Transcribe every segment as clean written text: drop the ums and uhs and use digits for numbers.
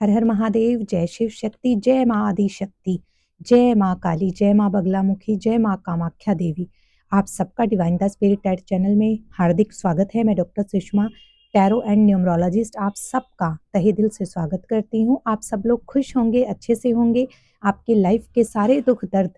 हर हर महादेव, जय शिव शक्ति, जय माँ आदि शक्ति, जय माँ काली, जय माँ बगलामुखी, जय माँ कामाख्या देवी। आप सबका डिवाइन द स्पिरिट टैट चैनल में हार्दिक स्वागत है। मैं doctor Sushma, tarot and numerologist, आप सबका तहे दिल से स्वागत करती हूँ। आप सब लोग खुश होंगे, अच्छे से होंगे, आपकी लाइफ के सारे दुख दर्द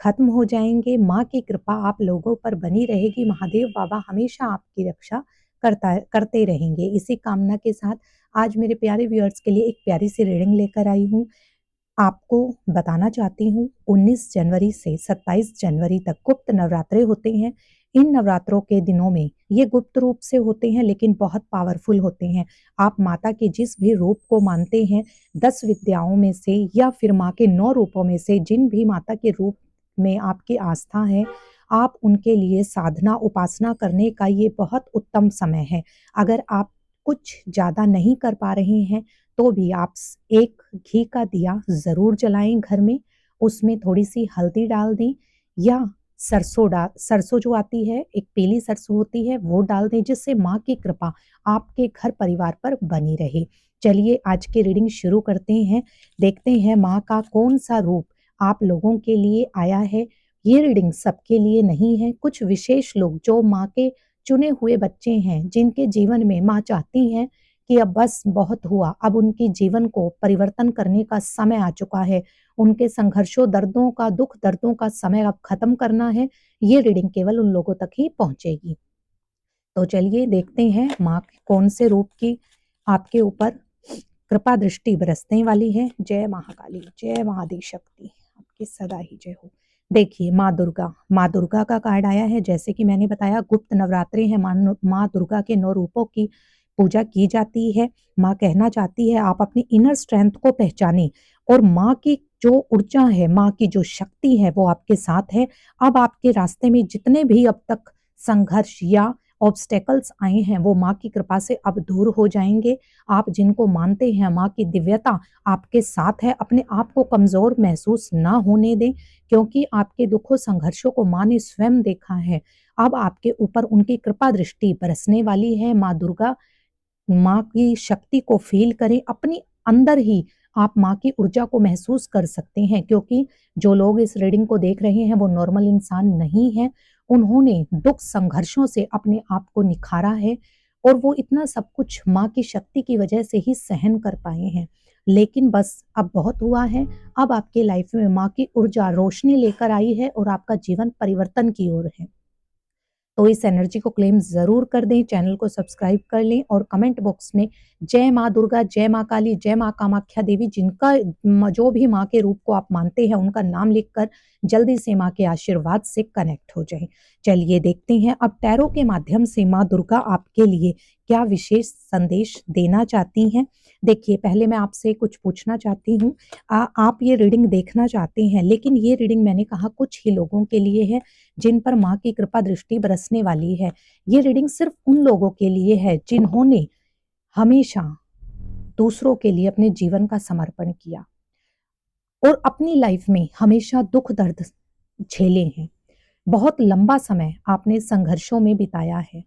खत्म हो जाएंगे। माँ की कृपा आप लोगों पर बनी रहेगी। महादेव बाबा हमेशा आपकी रक्षा करते रहेंगे। इसी कामना के साथ आज मेरे प्यारे व्यूअर्स के लिए एक प्यारी सी रीडिंग लेकर आई हूँ। आपको बताना चाहती हूँ 19 जनवरी से 27 जनवरी तक गुप्त नवरात्रे होते हैं। इन नवरात्रों के दिनों में ये गुप्त रूप से होते हैं लेकिन बहुत पावरफुल होते हैं। आप माता के जिस भी रूप को मानते हैं, 10 विद्याओं में से या फिर माँ के 9 रूपों में से जिन भी माता के रूप में आपकी आस्था है, आप उनके लिए साधना उपासना करने का ये बहुत उत्तम समय है। अगर आप कुछ ज़्यादा नहीं कर पा रहे हैं तो भी आप एक घी का दिया ज़रूर जलाएं घर में। उसमें थोड़ी सी हल्दी डाल दें या सरसों जो आती है, एक पीली सरसों होती है, वो डाल दें, जिससे माँ की कृपा आपके घर परिवार पर बनी रहे। चलिए आज की रीडिंग शुरू करते हैं। देखते हैं माँ का कौन सा रूप आप लोगों के लिए आया है। ये रीडिंग सबके लिए नहीं है। कुछ विशेष लोग जो माँ के चुने हुए बच्चे हैं, जिनके जीवन में माँ चाहती हैं कि अब बस बहुत हुआ, अब उनके जीवन को परिवर्तन करने का समय आ चुका है, उनके संघर्षों दर्दों का दुख दर्दों का समय अब खत्म करना है। ये रीडिंग केवल उन लोगों तक ही पहुंचेगी। तो चलिए देखते हैं माँ कौन से रूप की आपके ऊपर कृपा दृष्टि बरसने वाली है। जय महाकाली, जय महाआदिशक्ति, आपकी सदा ही जय हो। देखिए माँ दुर्गा का कार्ड आया है। जैसे कि मैंने बताया, गुप्त नवरात्रे हैं, माँ दुर्गा के 9 रूपों की पूजा की जाती है। माँ कहना चाहती है आप अपनी इनर स्ट्रेंथ को पहचानें और माँ की जो ऊर्जा है, माँ की जो शक्ति है वो आपके साथ है। अब आपके रास्ते में जितने भी अब तक संघर्ष या ऑब्स्टेकल्स आए हैं वो माँ की कृपा से अब दूर हो जाएंगे। आप जिनको मानते हैं, माँ की दिव्यता आपके साथ है। अपने आप को कमजोर महसूस ना होने दें, क्योंकि आपके दुखों संघर्षों को माँ ने स्वयं देखा है। अब आपके ऊपर उनकी कृपा दृष्टि बरसने वाली है। माँ दुर्गा, माँ की शक्ति को फील करें अपनी अंदर ही। आप माँ की ऊर्जा को महसूस कर सकते हैं, क्योंकि जो लोग इस रीडिंग को देख रहे हैं वो नॉर्मल इंसान नहीं है। उन्होंने दुख संघर्षों से अपने आप को निखारा है और वो इतना सब कुछ माँ की शक्ति की वजह से ही सहन कर पाए हैं। लेकिन बस अब बहुत हुआ है। अब आपके लाइफ में माँ की ऊर्जा रोशनी लेकर आई है और आपका जीवन परिवर्तन की ओर है। तो इस एनर्जी को क्लेम जरूर कर दें, चैनल को सब्सक्राइब कर लें और कमेंट बॉक्स में जय माँ दुर्गा, जय माँ काली, जय माँ कामाख्या देवी, जिनका जो भी माँ के रूप को आप मानते हैं उनका नाम लिखकर जल्दी से माँ के आशीर्वाद से कनेक्ट हो जाएं। चलिए देखते हैं अब टैरो के माध्यम से माँ दुर्गा आपके लिए क्या विशेष संदेश देना चाहती हैं। देखिए, पहले मैं आपसे कुछ पूछना चाहती हूँ। आप ये रीडिंग देखना चाहते हैं, लेकिन ये रीडिंग मैंने कहा कुछ ही लोगों के लिए है जिन पर माँ की कृपा दृष्टि बरसने वाली है। ये रीडिंग सिर्फ उन लोगों के लिए है जिन्होंने हमेशा दूसरों के लिए अपने जीवन का समर्पण किया और अपनी लाइफ में हमेशा दुख दर्द झेले हैं। बहुत लंबा समय आपने संघर्षों में बिताया है।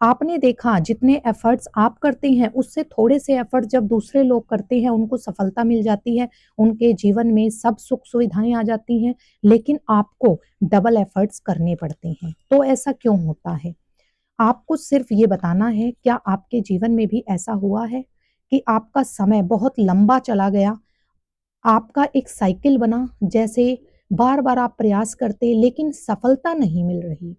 आपने देखा जितने एफर्ट्स आप करते हैं उससे थोड़े से एफर्ट जब दूसरे लोग करते हैं उनको सफलता मिल जाती है, उनके जीवन में सब सुख सुविधाएं आ जाती हैं, लेकिन आपको डबल एफर्ट्स करने पड़ते हैं। तो ऐसा क्यों होता है? आपको सिर्फ ये बताना है, क्या आपके जीवन में भी ऐसा हुआ है कि आपका समय बहुत लंबा चला गया, आपका एक साइकिल बना, जैसे बार बार आप प्रयास करते लेकिन सफलता नहीं मिल रही।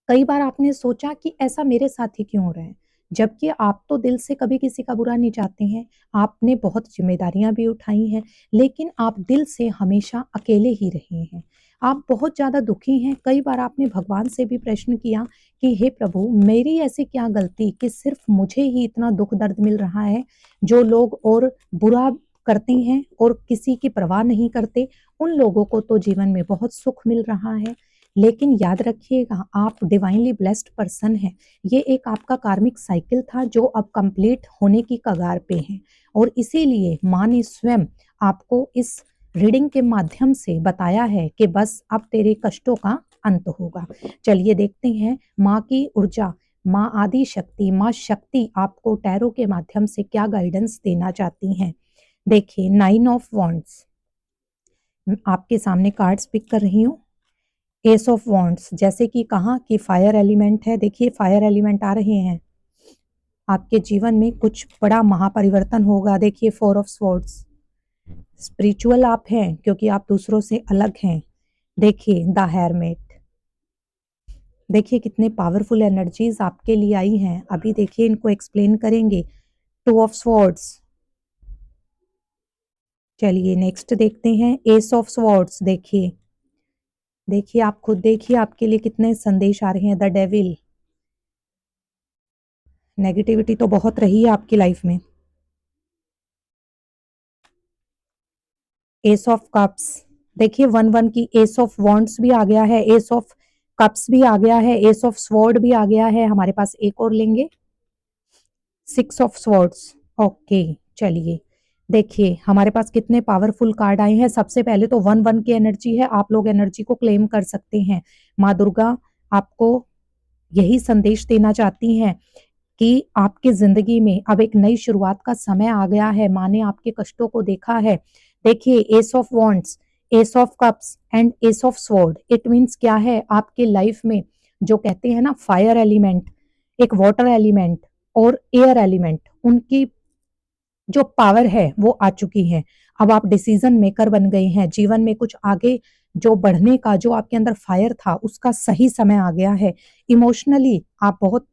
कई बार आपने सोचा कि ऐसा मेरे साथ ही क्यों हो रहा है, जबकि आप तो दिल से कभी किसी का बुरा नहीं चाहते हैं। आपने बहुत जिम्मेदारियां भी उठाई हैं, लेकिन आप दिल से हमेशा अकेले ही रहे हैं। आप बहुत ज्यादा दुखी हैं। कई बार आपने भगवान से भी प्रश्न किया कि हे प्रभु, मेरी ऐसी क्या गलती कि सिर्फ मुझे ही इतना दुख दर्द मिल रहा है। जो लोग और बुरा करते हैं और किसी की परवाह नहीं करते, उन लोगों को तो जीवन में बहुत सुख मिल रहा है। लेकिन याद रखिएगा, आप डिवाइनली ब्लेस्ड पर्सन हैं। ये एक आपका कार्मिक साइकिल था जो अब कंप्लीट होने की कगार पे है, और इसीलिए माँ ने स्वयं आपको इस रीडिंग के माध्यम से बताया है कि बस अब तेरे कष्टों का अंत होगा। चलिए देखते हैं माँ की ऊर्जा, माँ आदि शक्ति, माँ शक्ति आपको टैरो के माध्यम से क्या गाइडेंस देना चाहती हैं। देखिए 9 ऑफ वॉन्ड्स, आपके सामने कार्ड्स पिक कर रही हूँ। एस ऑफ वॉन्ड्स, जैसे कि कहा कि फायर एलिमेंट है, देखिए फायर एलिमेंट आ रहे हैं, आपके जीवन में कुछ बड़ा महापरिवर्तन होगा। देखिए 4 ऑफ स्वॉर्ड्स, स्पिरिचुअल आप हैं क्योंकि आप दूसरों से अलग हैं। देखिए द हेरमेट, देखिए कितने पावरफुल एनर्जीज आपके लिए आई हैं, अभी देखिए इनको एक्सप्लेन करेंगे। 2 ऑफ स्वॉर्ड्स, चलिए नेक्स्ट देखते हैं एस ऑफ स्वॉर्ड्स। देखिए देखिए आप खुद देखिए आपके लिए कितने संदेश आ रहे हैं। द डेविल, नेगेटिविटी तो बहुत रही है आपकी लाइफ में। एस ऑफ कप्स, देखिए 1 1 की एस ऑफ वॉन्ड्स भी आ गया है, एस ऑफ कप्स भी आ गया है, एस ऑफ स्वॉर्ड भी आ गया है। हमारे पास एक और लेंगे, 6 ऑफ स्वॉर्ड्स। ओके, चलिए देखिए हमारे पास कितने पावरफुल कार्ड आए हैं। सबसे पहले तो 1 1 की एनर्जी है, आप लोग एनर्जी को क्लेम कर सकते हैं। माँ दुर्गा आपको यही संदेश देना चाहती हैं कि आपकी जिंदगी में अब एक नई शुरुआत का समय आ गया है। माँ ने आपके कष्टों को देखा है। देखिए S of wands, S of cups and S of sword, it means क्या है, आपके लाइफ में जो कहते हैं ना फायर एलिमेंट, एक वाटर एलिमेंट और एयर एलिमेंट, उनकी जो पावर है वो आ चुकी है। अब आप डिसीजन मेकर बन गए हैं, जीवन में कुछ आगे जो बढ़ने का, जो आपके अंदर फायर था उसका सही समय आ गया है। इमोशनली आप बहुत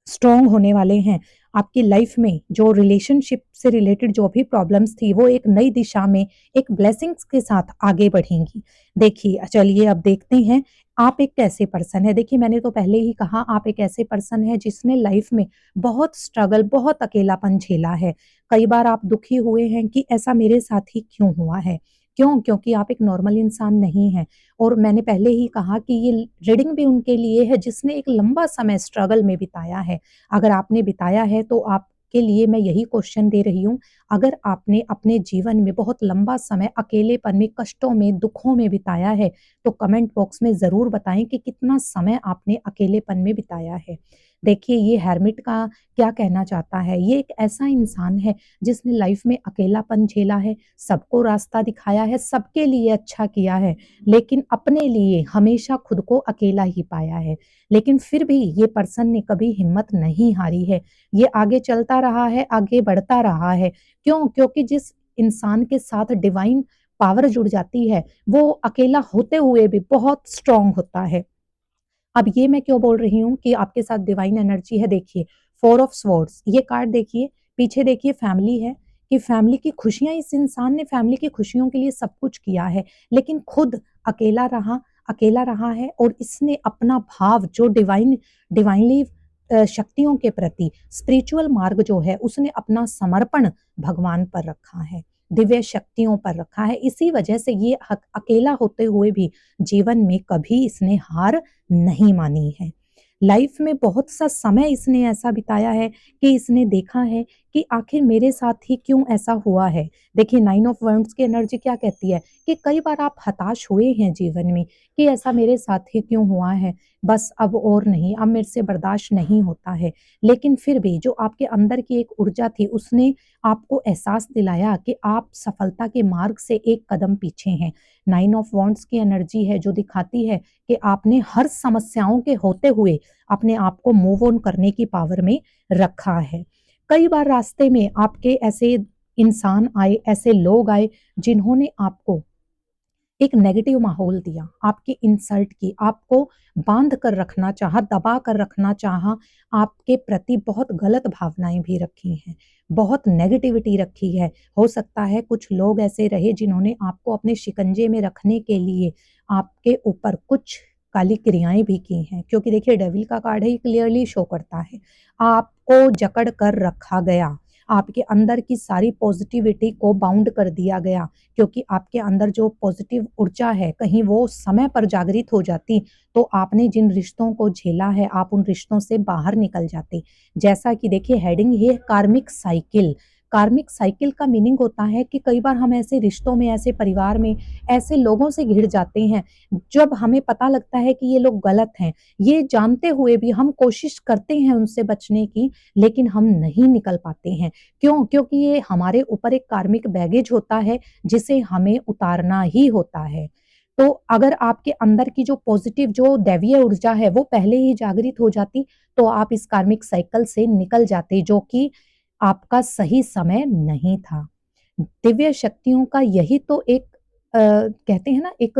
स्ट्रॉन्ग होने वाले हैं। आपकी लाइफ में जो रिलेशनशिप से रिलेटेड जो भी प्रॉब्लम्स थी वो एक नई दिशा में एक ब्लेसिंग्स के साथ आगे बढ़ेंगी। देखिए चलिए अब देखते हैं आप एक कैसे पर्सन है। देखिए मैंने तो पहले ही कहा आप एक ऐसे पर्सन है जिसने लाइफ में बहुत स्ट्रगल, बहुत अकेलापन झेला है। कई बार आप दुखी हुए हैं कि ऐसा मेरे साथ ही क्यों हुआ है। क्यों? क्योंकि आप एक नॉर्मल इंसान नहीं हैं। और मैंने पहले ही कहा कि ये रीडिंग भी उनके लिए है जिसने एक लंबा समय स्ट्रगल में बिताया है। अगर आपने बिताया है तो आपके लिए मैं यही क्वेश्चन दे रही हूँ। अगर आपने अपने जीवन में बहुत लंबा समय अकेलेपन में, कष्टों में, दुखों में बिताया है तो कमेंट बॉक्स में ज़रूर बताएं कि कितना समय आपने अकेलेपन में बिताया है। देखिए ये हेरमिट का क्या कहना चाहता है, ये एक ऐसा इंसान है जिसने लाइफ में अकेलापन झेला है, सबको रास्ता दिखाया है, सबके लिए अच्छा किया है, लेकिन अपने लिए हमेशा खुद को अकेला ही पाया है। लेकिन फिर भी ये पर्सन ने कभी हिम्मत नहीं हारी है। ये आगे चलता रहा है, आगे बढ़ता रहा है। क्यों? क्योंकि जिस इंसान के साथ डिवाइन पावर जुड़ जाती है वो अकेला होते हुए भी बहुत स्ट्रांग होता है। अब ये मैं क्यों बोल रही हूँ कि आपके साथ डिवाइन एनर्जी है। देखिए 4 ऑफ स्वॉर्ड्स, ये कार्ड देखिए, पीछे देखिए फैमिली है, कि फैमिली की खुशियां, इस इंसान ने फैमिली की खुशियों के लिए सब कुछ किया है लेकिन खुद अकेला रहा है। और इसने अपना भाव जो डिवाइनली शक्तियों के प्रति स्पिरिचुअल मार्ग जो है उसने अपना समर्पण भगवान पर रखा है, दिव्य शक्तियों पर रखा है। इसी वजह से ये अकेला होते हुए भी जीवन में कभी इसने हार नहीं मानी है। लाइफ में बहुत सा समय इसने ऐसा बिताया है कि इसने देखा है कि आखिर मेरे साथ ही क्यों ऐसा हुआ है। देखिए 9 ऑफ वॉन्ड्स की एनर्जी क्या कहती है कि कई बार आप हताश हुए हैं जीवन में कि ऐसा मेरे साथ ही क्यों हुआ है, बस अब और नहीं, अब मेरे से बर्दाश्त नहीं होता है। लेकिन फिर भी जो आपके अंदर की एक ऊर्जा थी उसने आपको एहसास दिलाया कि आप सफलता के मार्ग से एक कदम पीछे हैं। 9 ऑफ वॉन्ड्स की एनर्जी है जो दिखाती है कि आपने हर समस्याओं के होते हुए अपने आप को मूव ऑन करने की पावर में रखा है। कई बार रास्ते में आपके ऐसे इंसान आए, ऐसे लोग आए जिन्होंने आपको एक नेगेटिव माहौल दिया, आपकी इंसल्ट की, आपको बांध कर रखना चाहा, दबा कर रखना चाहा, आपके प्रति बहुत गलत भावनाएं भी रखी हैं, बहुत नेगेटिविटी रखी है। हो सकता है कुछ लोग ऐसे रहे जिन्होंने आपको अपने शिकंजे में रखने के लिए आपके ऊपर कुछ काली क्रियाएं भी की हैं। क्योंकि देखिए डेविल का कार्ड है, ये क्लियरली शो करता है आपको जकड़ कर रखा गया, आपके अंदर की सारी पॉजिटिविटी को बाउंड कर दिया गया। क्योंकि आपके अंदर जो पॉजिटिव ऊर्जा है कहीं वो समय पर जागृत हो जाती तो आपने जिन रिश्तों को झेला है, आप उन रिश्तों से बाहर निकल जाते। जैसा कि देखिए हेडिंग ये कार्मिक साइकिल, कार्मिक साइकिल का मीनिंग होता है कि कई बार हम ऐसे रिश्तों में, ऐसे परिवार में, ऐसे लोगों से घिर जाते हैं, जब हमें पता लगता है कि ये लोग गलत हैं, ये जानते हुए भी हम कोशिश करते हैं उनसे बचने की, लेकिन हम नहीं निकल पाते हैं। क्यों? क्योंकि ये हमारे ऊपर एक कार्मिक बैगेज होता है, जिसे हमें उतारना ही होता है। तो अगर आपके अंदर की जो पॉजिटिव, जो दैवीय ऊर्जा है, वो पहले ही जागृत हो जाती, तो आप इस कार्मिक साइकिल से निकल जाते, जो कि आपका सही समय नहीं था। दिव्य शक्तियों का यही तो एक कहते हैं ना, एक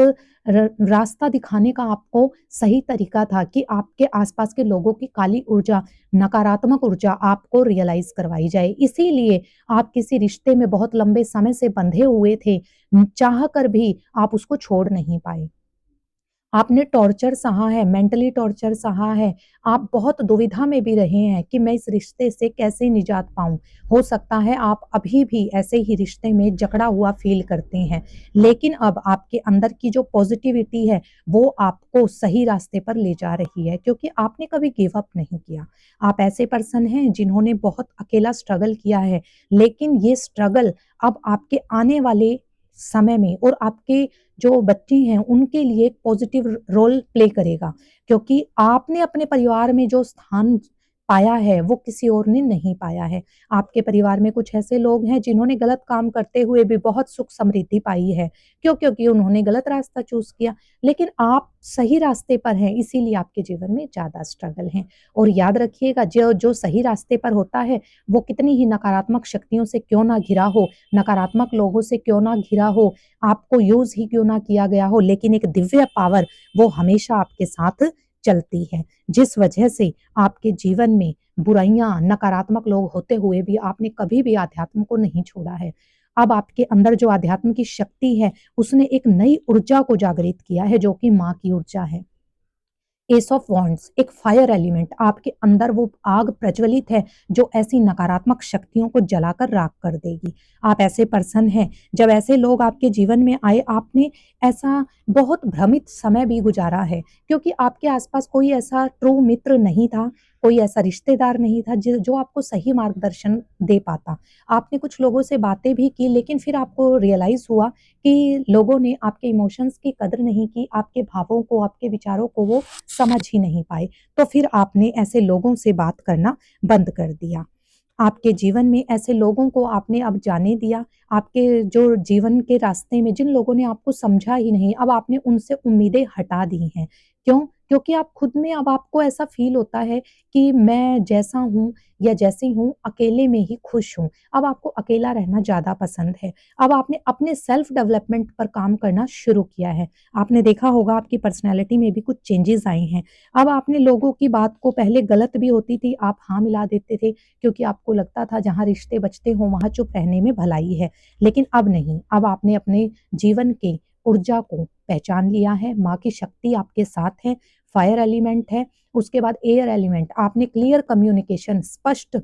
रास्ता दिखाने का आपको सही तरीका था कि आपके आसपास के लोगों की काली ऊर्जा, नकारात्मक ऊर्जा आपको रियलाइज करवाई जाए। इसीलिए आप किसी रिश्ते में बहुत लंबे समय से बंधे हुए थे, चाह कर भी आप उसको छोड़ नहीं पाए। आपने टॉर्चर सहा है, मेंटली टॉर्चर सहा है, आप बहुत दुविधा में भी रहे हैं कि मैं इस रिश्ते से कैसे निजात पाऊँ। हो सकता है आप अभी भी ऐसे ही रिश्ते में जकड़ा हुआ फ़ील करते हैं, लेकिन अब आपके अंदर की जो पॉज़िटिविटी है, वो आपको सही रास्ते पर ले जा रही है, क्योंकि आपने कभी गिव अप नहीं किया। आप ऐसे पर्सन हैं जिन्होंने बहुत अकेला स्ट्रगल किया है, लेकिन ये स्ट्रगल अब आपके आने वाले समय में और आपके जो बच्चे हैं उनके लिए एक पॉजिटिव रोल प्ले करेगा, क्योंकि आपने अपने परिवार में जो स्थान पाया है वो किसी और ने नहीं पाया है। आपके परिवार में कुछ ऐसे लोग हैं जिन्होंने गलत काम करते हुए भी बहुत सुख समृद्धि पाई है। क्यों? क्योंकि उन्होंने गलत रास्ता चूज़ किया, लेकिन आप सही रास्ते पर हैं, इसीलिए आपके जीवन में ज़्यादा स्ट्रगल है। और याद रखिएगा, जो जो सही रास्ते पर होता है, वो कितनी ही नकारात्मक शक्तियों से क्यों ना घिरा हो, नकारात्मक लोगों से क्यों ना घिरा हो, आपको यूज़ ही क्यों ना किया गया हो, लेकिन एक दिव्य पावर वो हमेशा आपके साथ चलती है। जिस वजह से आपके जीवन में बुराइयाँ, नकारात्मक लोग होते हुए भी आपने कभी भी अध्यात्म को नहीं छोड़ा है। अब आपके अंदर जो अध्यात्म की शक्ति है, उसने एक नई ऊर्जा को जागृत किया है, जो कि माँ की ऊर्जा है। एस ऑफ वॉन्ड्स, एक फायर एलिमेंट, आपके अंदर वो आग प्रज्वलित है जो ऐसी नकारात्मक शक्तियों को जलाकर राख कर देगी। आप ऐसे पर्सन हैं, जब ऐसे लोग आपके जीवन में आए, आपने ऐसा बहुत भ्रमित समय भी गुजारा है, क्योंकि आपके आसपास कोई ऐसा ट्रू मित्र नहीं था, कोई ऐसा रिश्तेदार नहीं था जो आपको सही मार्गदर्शन दे पाता। आपने कुछ लोगों से बातें भी की, लेकिन फिर आपको रियलाइज हुआ कि लोगों ने आपके इमोशंस की कदर नहीं की, आपके भावों को, आपके विचारों को वो समझ ही नहीं पाए। तो फिर आपने ऐसे लोगों से बात करना बंद कर दिया। आपके जीवन में ऐसे लोगों को आपने अब जाने दिया, आपके जो जीवन के रास्ते में जिन लोगों ने आपको समझा ही नहीं, अब आपने उनसे उम्मीदें हटा दी हैं। क्यों? क्योंकि आप खुद में, अब आपको ऐसा फ़ील होता है कि मैं जैसा हूँ या जैसी हूँ, अकेले में ही खुश हूँ। अब आपको अकेला रहना ज़्यादा पसंद है। अब आपने अपने सेल्फ डेवलपमेंट पर काम करना शुरू किया है। आपने देखा होगा आपकी पर्सनैलिटी में भी कुछ चेंजेज़ आए हैं। अब आपने लोगों की बात को, पहले गलत भी होती थी, आप हाँ मिला देते थे, क्योंकि आपको लगता था जहाँ रिश्ते बचते हों वहाँ चुप रहने में भलाई है। लेकिन अब नहीं, अब आपने अपने जीवन के ऊर्जा को पहचान लिया है, माँ की शक्ति आपके साथ है, फायर एलिमेंट है, उसके बाद एयर एलिमेंट, आपने क्लियर कम्युनिकेशन, स्पष्ट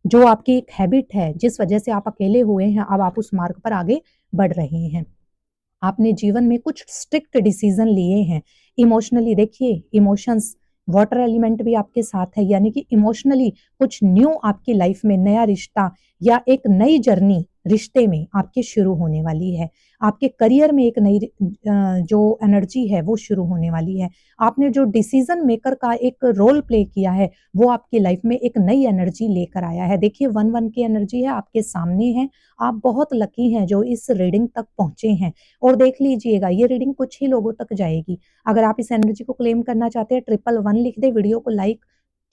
जो आपकी एक हैबिट है, जिस वजह से आप अकेले हुए हैं, अब आप उस मार्ग पर आगे बढ़ रहे हैं। आपने जीवन में कुछ स्ट्रिक्ट डिसीजन लिए हैं। इमोशनली देखिए, इमोशंस, वाटर एलिमेंट भी आपके साथ है, यानी कि इमोशनली कुछ न्यू आपकी लाइफ में नया रिश्ता या एक नई जर्नी रिश्ते में आपकी शुरू होने वाली है। आपके करियर में एक नई जो एनर्जी है वो शुरू होने वाली है। आपने जो डिसीजन मेकर का एक रोल प्ले किया है, वो आपकी लाइफ में एक नई एनर्जी लेकर आया है। देखिए 1-1 की एनर्जी है, आपके सामने है। आप बहुत लकी हैं जो इस रीडिंग तक पहुँचे हैं। और देख लीजिएगा, ये रीडिंग कुछ ही लोगों तक जाएगी। अगर आप इस एनर्जी को क्लेम करना चाहते हैं, 111 लिख दें, वीडियो को लाइक,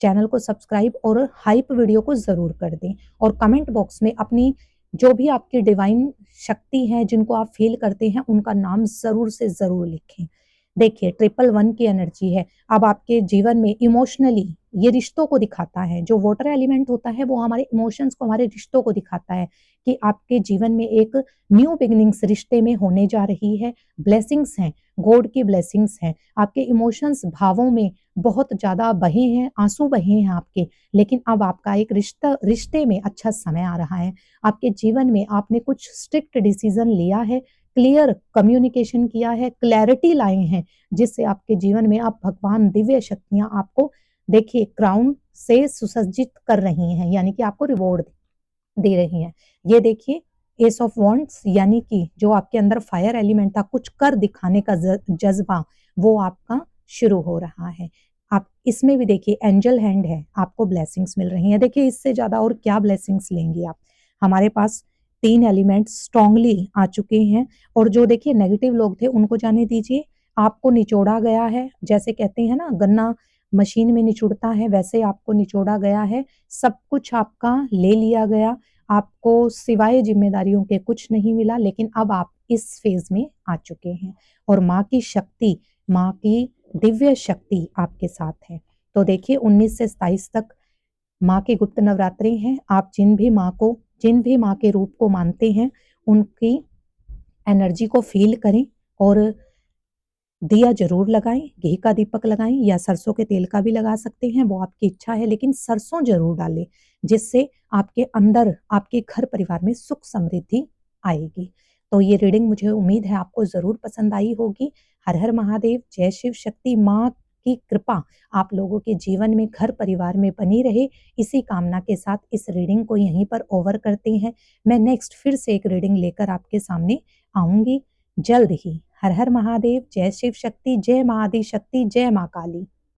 चैनल को सब्सक्राइब और हाइप वीडियो को ज़रूर कर दें। और कमेंट बॉक्स में अपनी जो भी आपकी डिवाइन शक्ति है, जिनको आप फ़ील करते हैं, उनका नाम ज़रूर से ज़रूर लिखें। देखिए 111 की एनर्जी है। अब आपके जीवन में इमोशनली ये रिश्तों को दिखाता है। जो वाटर एलिमेंट होता है वो हमारे इमोशंस को, हमारे रिश्तों को दिखाता है कि आपके जीवन में एक न्यू बिगिनिंग्स रिश्ते में होने जा रही है। ब्लेसिंग्स हैं, गॉड की ब्लेसिंग्स हैं। आपके इमोशंस, भावों में बहुत ज़्यादा बहे हैं, आंसू बहे हैं आपके, लेकिन अब आपका एक रिश्ते में अच्छा समय आ रहा है। आपके जीवन में आपने कुछ स्ट्रिक्ट डिसीजन लिया है, क्लियर कम्युनिकेशन किया है, क्लैरिटी लाए हैं, जिससे आपके जीवन में अब भगवान दिव्य शक्तियाँ आपको देखिए क्राउन से सुसज्जित कर रही हैं, यानी कि आपको रिवॉर्ड दे रही हैं। ये देखिए एस ऑफ वॉन्ड्स, यानी कि जो आपके अंदर फायर एलिमेंट था, कुछ कर दिखाने का जज्बा, वो आपका शुरू हो रहा है। आप इसमें भी देखिए एंजल हैंड है, आपको ब्लेसिंग्स मिल रही हैं। देखिए इससे ज्यादा और क्या ब्लेसिंग्स लेंगी आप। हमारे पास 3 एलिमेंट्स स्ट्रांगली आ चुके हैं। और जो देखिए नेगेटिव लोग थे उनको जाने दीजिए। आपको निचोड़ा गया है, जैसे कहते हैं ना गन्ना मशीन में निचुड़ता है, वैसे आपको निचोड़ा गया है। सब कुछ आपका ले लिया गया, आपको सिवाय जिम्मेदारियों के कुछ नहीं मिला, लेकिन अब आप इस फेज में आ चुके हैं और माँ की शक्ति, माँ की दिव्य शक्ति आपके साथ है। तो देखिए 19 से 27 तक माँ के गुप्त नवरात्रि हैं। आप जिन भी माँ के रूप को मानते हैं, उनकी एनर्जी को फील करें और दिया जरूर लगाएं, घी का दीपक लगाएं या सरसों के तेल का भी लगा सकते हैं, वो आपकी इच्छा है, लेकिन सरसों जरूर डालें, जिससे आपके अंदर, आपके घर परिवार में सुख समृद्धि आएगी। तो ये रीडिंग मुझे उम्मीद है आपको जरूर पसंद आई होगी। हर हर महादेव, जय शिव शक्ति। माँ की कृपा आप लोगों के जीवन में, घर परिवार में बनी रहे, इसी कामना के साथ इस रीडिंग को यहीं पर ओवर करते हैं। मैं नेक्स्ट फिर से एक रीडिंग लेकर आपके सामने आऊंगी जल्द ही। हर हर महादेव, जय शिव शक्ति, जय माँ आदि शक्ति, जय माँ काली।